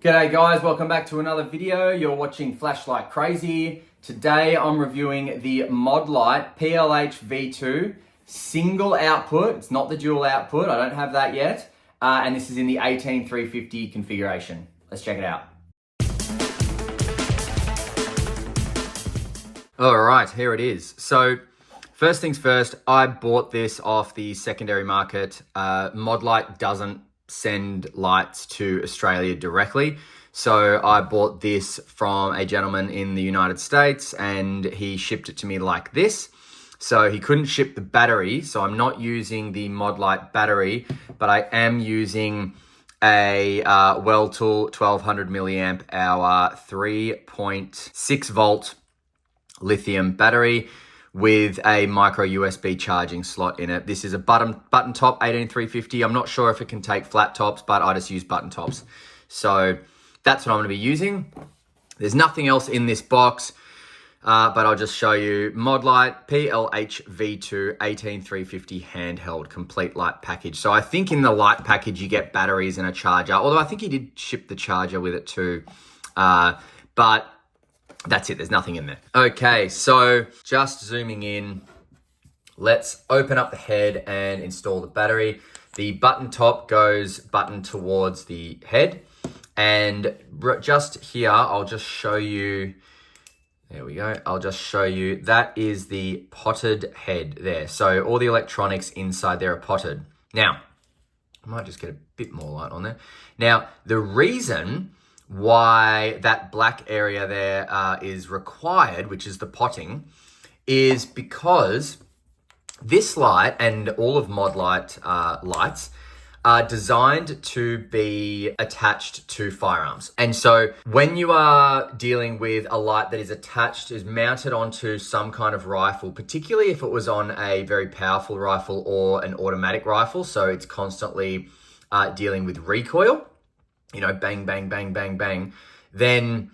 G'day guys, welcome back to another video. You're watching Flashlight Crazy. Today I'm reviewing the Modlite PLHv2 single output. It's not the dual output, I don't have that yet. And this is in the 18350 configuration. Let's check it out. All right, here it is. So first things first, I bought this off the secondary market. Modlite doesn't send lights to Australia directly. So I bought this from a gentleman in the United States and he shipped it to me like this. So he couldn't ship the battery. So I'm not using the Modlight battery, but I am using a Welltool 1200 milliamp hour 3.6 volt lithium battery with a micro USB charging slot in it. This is a button top 18350. I'm not sure if it can take flat tops, but I just use button tops. So that's what I'm gonna be using. There's nothing else in this box, but I'll just show you Modlight PLHv2 18350 handheld complete light package. So I think in the light package, you get batteries and a charger, although I think he did ship the charger with it too. But that's it, there's nothing in there. Okay, so just zooming in, let's open up the head and install the battery. The button top goes button towards the head. And just here, I'll just show you, there we go. I'll just show you, that is the potted head there. So all the electronics inside there are potted. Now, I might just get a bit more light on there. Now, the reason why that black area there is required, which is the potting, is because this light and all of Modlight lights are designed to be attached to firearms. And so when you are dealing with a light that is mounted onto some kind of rifle, particularly if it was on a very powerful rifle or an automatic rifle, so it's constantly dealing with recoil, you know, bang, bang, bang, bang, bang, then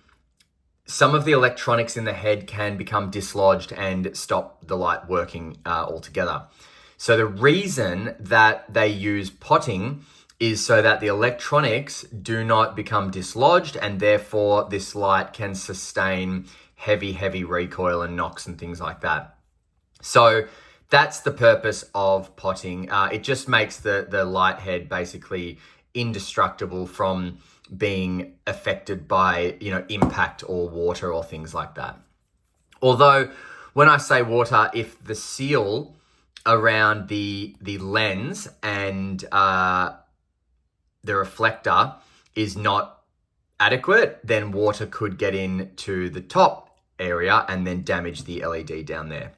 some of the electronics in the head can become dislodged and stop the light working altogether. So the reason that they use potting is so that the electronics do not become dislodged and therefore this light can sustain heavy recoil and knocks and things like that. So that's the purpose of potting. It just makes the light head basically indestructible from being affected by, you know, impact or water or things like that. Although when I say water, if the seal around the lens and the reflector is not adequate, then water could get into the top area and then damage the LED down there.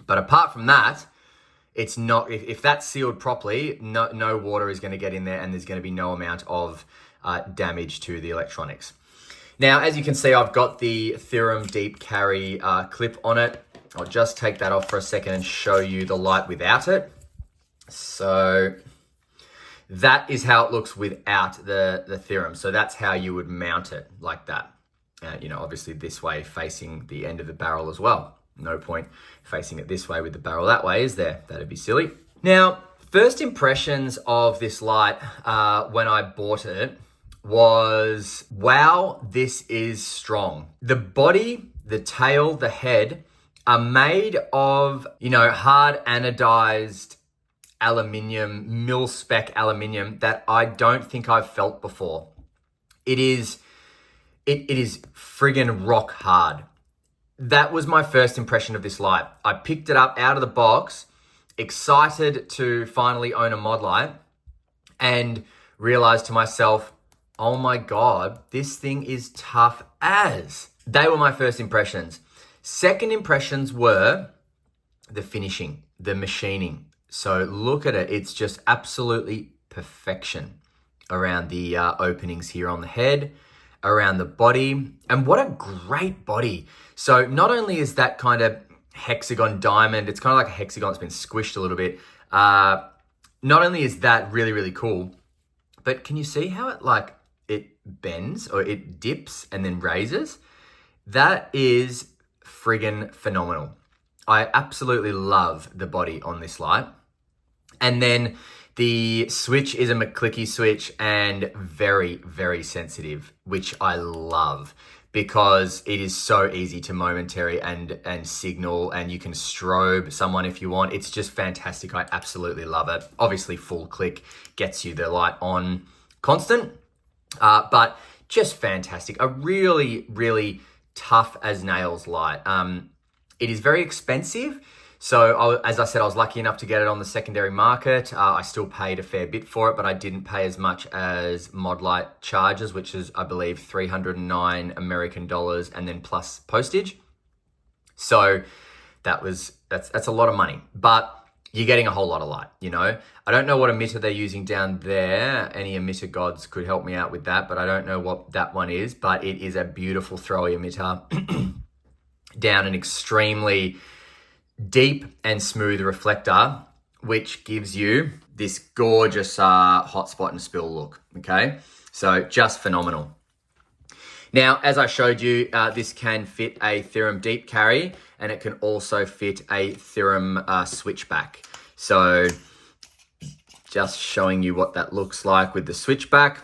But apart from that, it's not, if that's sealed properly, no water is going to get in there and there's going to be no amount of damage to the electronics. Now, as you can see, I've got the Theorem Deep Carry clip on it. I'll just take that off for a second and show you the light without it. So that is how it looks without the Theorem. So that's how you would mount it, like that. You know, obviously this way facing the end of the barrel as well. No point facing it this way with the barrel that way, is there? That'd be silly. Now, first impressions of this light when I bought it was, wow, this is strong. The body, the tail, the head are made of, you know, hard anodized aluminium, mil-spec aluminium that I don't think I've felt before. It is friggin' rock hard. That was my first impression of this light. I picked it up out of the box, excited to finally own a Modlight, and realized to myself, oh my God, this thing is tough as. They were my first impressions. Second impressions were the finishing, the machining. So look at it. It's just absolutely perfection around the openings here on the head, around the body. And what a great body. So not only is that kind of hexagon diamond, it's kind of like a hexagon that's been squished a little bit. Not only is that really cool, but can you see how it bends or it dips and then raises? That is friggin' phenomenal. I absolutely love the body on this light. And then The switch is a McClicky switch and very, very sensitive, which I love because it is so easy to momentary and signal, and you can strobe someone if you want. It's just fantastic. I absolutely love it. Obviously, full click gets you the light on constant, but just fantastic. A really, really tough as nails light. It is very expensive. So as I said, I was lucky enough to get it on the secondary market. I still paid a fair bit for it, but I didn't pay as much as Modlight charges, which is, I believe, 309 American dollars and then plus postage. So that's a lot of money, but you're getting a whole lot of light, you know. I don't know what emitter they're using down there. Any emitter gods could help me out with that, but I don't know what that one is, but it is a beautiful throwy emitter down an extremely deep and smooth reflector, which gives you this gorgeous hotspot and spill look, okay? So just phenomenal. Now, as I showed you, this can fit a Theorem deep carry, and it can also fit a Theorem switchback. So just showing you what that looks like with the switchback.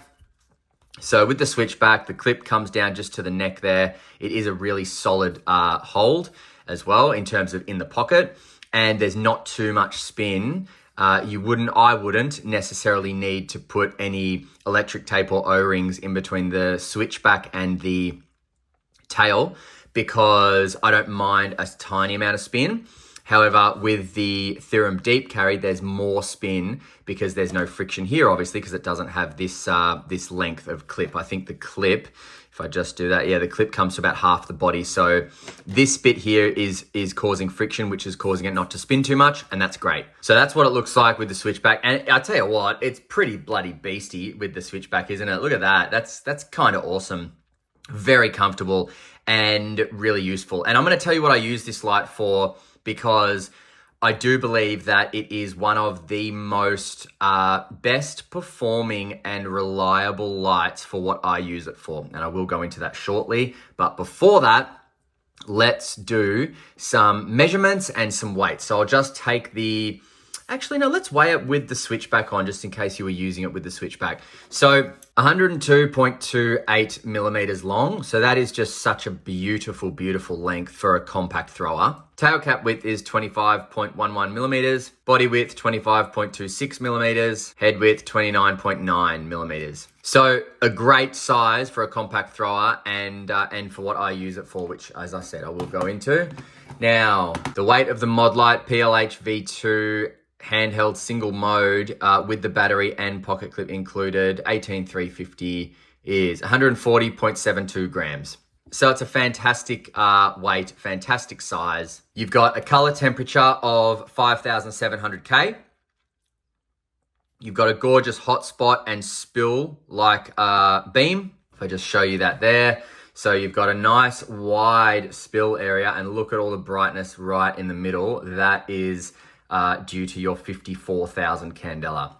So with the switchback, the clip comes down just to the neck there. It is a really solid hold as well in terms of in the pocket, and there's not too much spin. I wouldn't necessarily need to put any electric tape or O-rings in between the switchback and the tail because I don't mind a tiny amount of spin. However, with the Theorem deep carry, there's more spin because there's no friction here, obviously, because it doesn't have this this length of clip. I think the clip, if I just do that, yeah, the clip comes to about half the body. So this bit here is causing friction, which is causing it not to spin too much, and that's great. So that's what it looks like with the switchback. And I tell you what, it's pretty bloody beastie with the switchback, isn't it? Look at that. That's kind of awesome. Very comfortable and really useful. And I'm going to tell you what I use this light for, because I do believe that it is one of the most best performing and reliable lights for what I use it for. And I will go into that shortly. But before that, let's do some measurements and some weights. So I'll just take the... Actually, no, let's weigh it with the switchback on, just in case you were using it with the switchback. So 102.28 millimeters long. So that is just such a beautiful, beautiful length for a compact thrower. Tail cap width is 25.11 millimeters. Body width, 25.26 millimeters. Head width, 29.9 millimeters. So a great size for a compact thrower and for what I use it for, which, as I said, I will go into. Now, the weight of the Modlight PLHv2 handheld single mode with the battery and pocket clip included, 18350, is 140.72 grams. So it's a fantastic weight, fantastic size. You've got a color temperature of 5,700 K. You've got a gorgeous hotspot and spill like beam. If I just show you that there. So you've got a nice wide spill area, and look at all the brightness right in the middle. That is due to your 54,000 candela.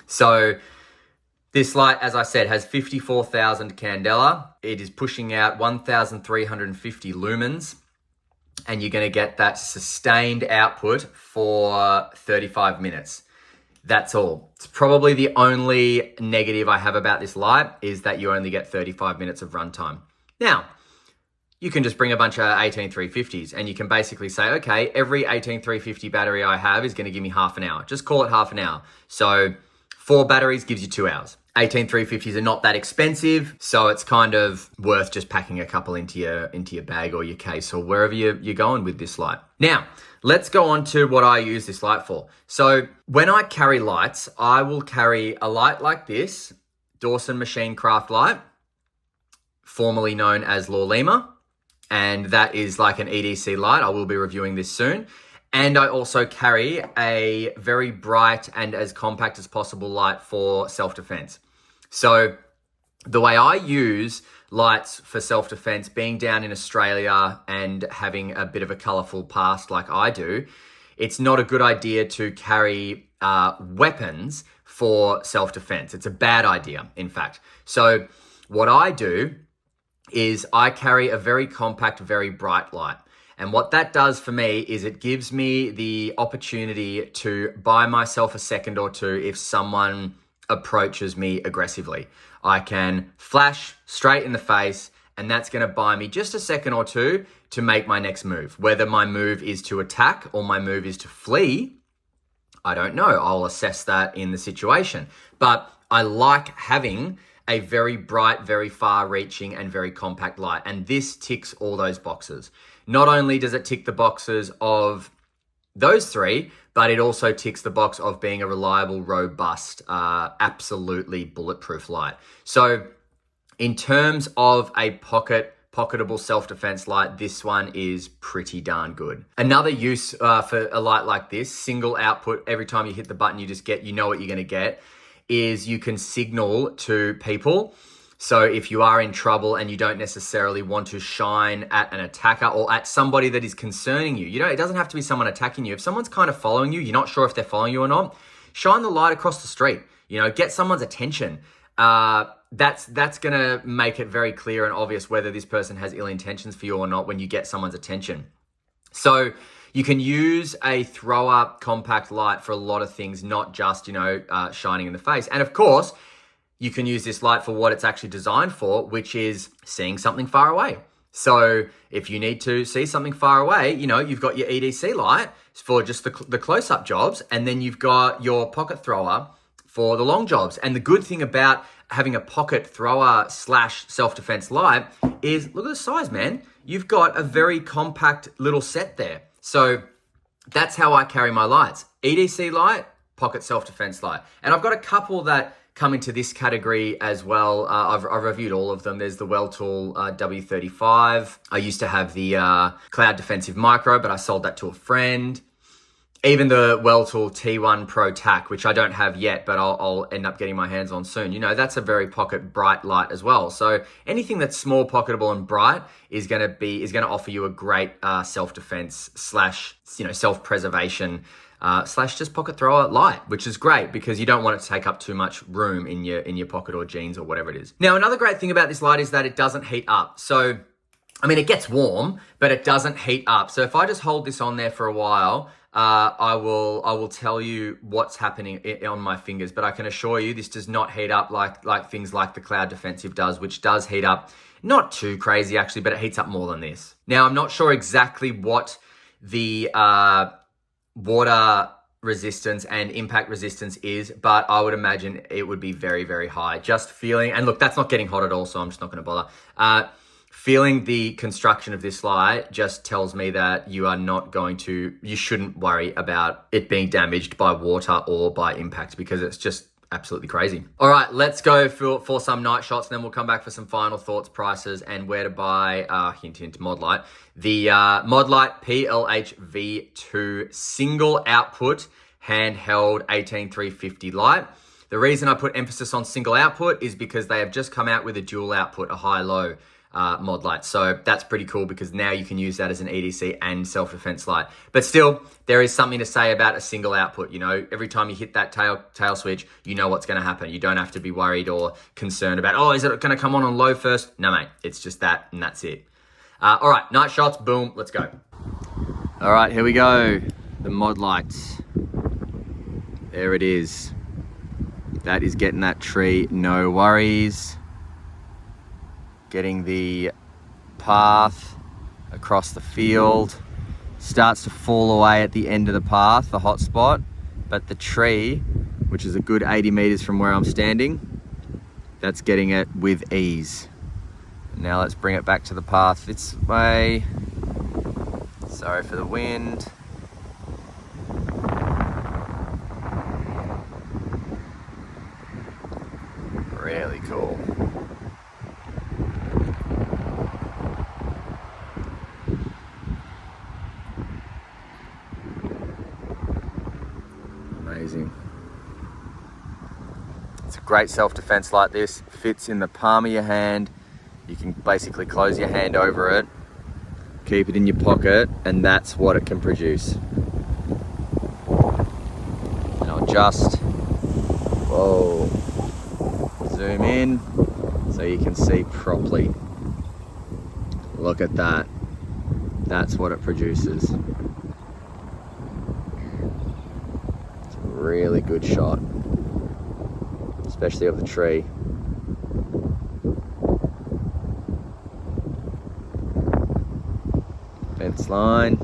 So this light, as I said, has 54,000 candela. It is pushing out 1,350 lumens, and you're going to get that sustained output for 35 minutes. That's all. It's probably the only negative I have about this light is that you only get 35 minutes of runtime. Now, you can just bring a bunch of 18350s and you can basically say, okay, every 18350 battery I have is going to give me half an hour. Just call it half an hour. So 4 batteries gives you 2 hours. 18350s are not that expensive, so it's kind of worth just packing a couple into your bag or your case or wherever you're going with this light. Now, let's go on to what I use this light for. So when I carry lights, I will carry a light like this, Dawson Machine Craft light, formerly known as Lawlima, and that is like an EDC light. I will be reviewing this soon. And I also carry a very bright and as compact as possible light for self-defense. So the way I use lights for self-defense, being down in Australia and having a bit of a colorful past like I do, it's not a good idea to carry weapons for self-defense. It's a bad idea, in fact. So what I do is I carry a very compact, very bright light. And what that does for me is it gives me the opportunity to buy myself a second or two if someone approaches me aggressively. I can flash straight in the face, and that's going to buy me just a second or two to make my next move. Whether my move is to attack or my move is to flee, I don't know. I'll assess that in the situation. But I like having a very bright, very far-reaching, and very compact light. And this ticks all those boxes. Not only does it tick the boxes of those three, but it also ticks the box of being a reliable, robust, absolutely bulletproof light. So in terms of a pocketable self-defense light, this one is pretty darn good. Another use for a light like this, single output, every time you hit the button, you know what you're gonna get, is you can signal to people. So if you are in trouble and you don't necessarily want to shine at an attacker or at somebody that is concerning you, it doesn't have to be someone attacking you. If someone's kind of following you, you're not sure if they're following you or not, shine the light across the street, get someone's attention. That's gonna make it very clear and obvious whether this person has ill intentions for you or not when you get someone's attention. So you can use a throw-up compact light for a lot of things, not just, shining in the face. And of course, you can use this light for what it's actually designed for, which is seeing something far away. So if you need to see something far away, you've got your EDC light for just the close-up jobs, and then you've got your pocket thrower for the long jobs. And the good thing about having a pocket thrower / self-defense light is, look at the size, man. You've got a very compact little set there. So that's how I carry my lights. EDC light, pocket self-defense light. And I've got a couple that come into this category as well. I've reviewed all of them. There's the Welltool W35. I used to have the Cloud Defensive Micro, but I sold that to a friend. Even the Welltool T1 Pro TAC, which I don't have yet, but I'll end up getting my hands on soon. That's a very pocket bright light as well. So anything that's small, pocketable, and bright is going to offer you a great self-defense / self-preservation / just pocket thrower light, which is great because you don't want it to take up too much room in your pocket or jeans or whatever it is. Now, another great thing about this light is that it doesn't heat up. So, it gets warm, but it doesn't heat up. So if I just hold this on there for a while, I will tell you what's happening on my fingers, but I can assure you this does not heat up like things like the Cloud Defensive does, which does heat up. Not too crazy actually, but it heats up more than this. Now, I'm not sure exactly what the water resistance and impact resistance is, but I would imagine it would be very, very high. Just feeling, and look, that's not getting hot at all, so I'm just not going to bother. Feeling the construction of this light just tells me that you shouldn't worry about it being damaged by water or by impact because it's just absolutely crazy. All right, let's go for some night shots, and then we'll come back for some final thoughts, prices, and where to buy, hint, Modlight. The Modlight PLHv2 single output handheld 18350 light. The reason I put emphasis on single output is because they have just come out with a dual output, a high-low Modlight. So that's pretty cool because now you can use that as an EDC and self-defense light. But still, there is something to say about a single output. Every time you hit that tail switch, you know what's going to happen. You don't have to be worried or concerned about, is it going to come on low first? No, mate, it's just that and that's it. All right, night shots, boom, let's go. All right, here we go. The Modlight. There it is. That is getting that tree, no worries. Getting the path across the field. Starts to fall away at the end of the path, the hot spot, but the tree, which is a good 80 meters from where I'm standing, that's getting it with ease. Now let's bring it back to the path this way. Sorry for the wind. Really cool. Amazing. It's a great self-defense like this. Fits in the palm of your hand. You can basically close your hand over it, keep it in your pocket, and that's what it can produce. And I'll just, zoom in so you can see properly. Look at that. that's what it produces. It's a really good shot, especially of the tree. Fence line.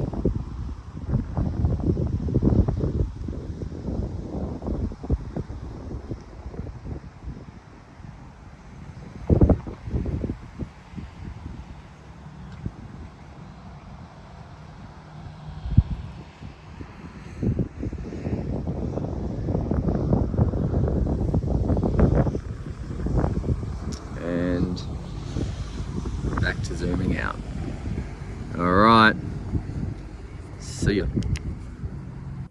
And back to zooming out. All right, see ya.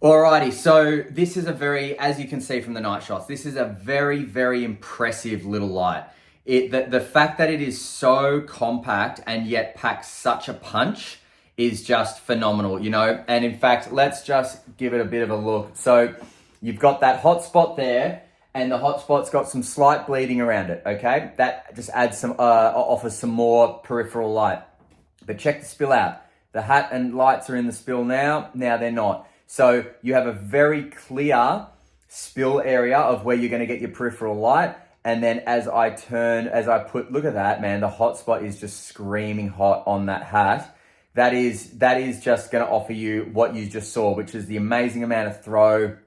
Alrighty, so this is a very, as you can see from the night shots, this is a very, very impressive little light. The fact that it is so compact and yet packs such a punch is just phenomenal, you know? And in fact, let's just give it a bit of a look. So you've got that hot spot there, and the hot spot's got some slight bleeding around it, okay? That just adds some, offers some more peripheral light. But check the spill out. The hat and lights are in the spill now they're not. So you have a very clear spill area of where you're going to get your peripheral light. And then as I put, look at that, man, the hot spot is just screaming hot on that hat. That is just going to offer you what you just saw, which is the amazing amount of throw,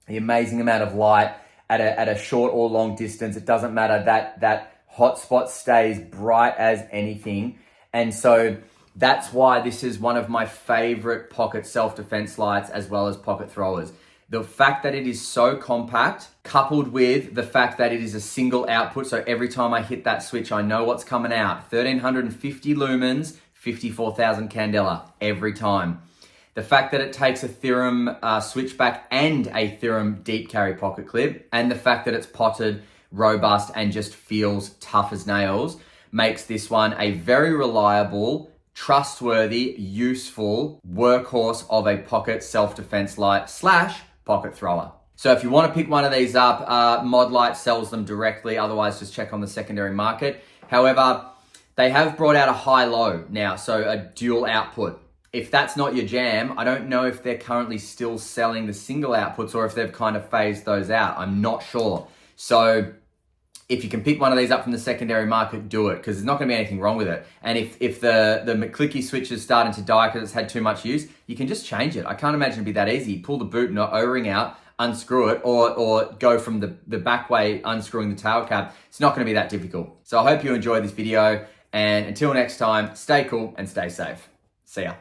the amazing amount of light at a short or long distance. It doesn't matter, that hot spot stays bright as anything. And so that's why this is one of my favorite pocket self-defense lights as well as pocket throwers. The fact that it is so compact, coupled with the fact that it is a single output, so every time I hit that switch, I know what's coming out. 1350 lumens, 54,000 candela every time. The fact that it takes a Theorem switchback and a Theorem deep carry pocket clip, and the fact that it's potted, robust, and just feels tough as nails, makes this one a very reliable, trustworthy, useful workhorse of a pocket self-defense light / pocket thrower. So if you want to pick one of these up, Modlight sells them directly. Otherwise, just check on the secondary market. However, they have brought out a high-low now, so a dual output. If that's not your jam, I don't know if they're currently still selling the single outputs or if they've kind of phased those out. I'm not sure. So if you can pick one of these up from the secondary market, do it, because there's not going to be anything wrong with it. And if the McClicky switch is starting to die because it's had too much use, you can just change it. I can't imagine it'd be that easy. Pull the boot O-ring out, unscrew it, or go from the back way, unscrewing the tail cap. It's not going to be that difficult. So I hope you enjoyed this video, and until next time, stay cool and stay safe. See ya.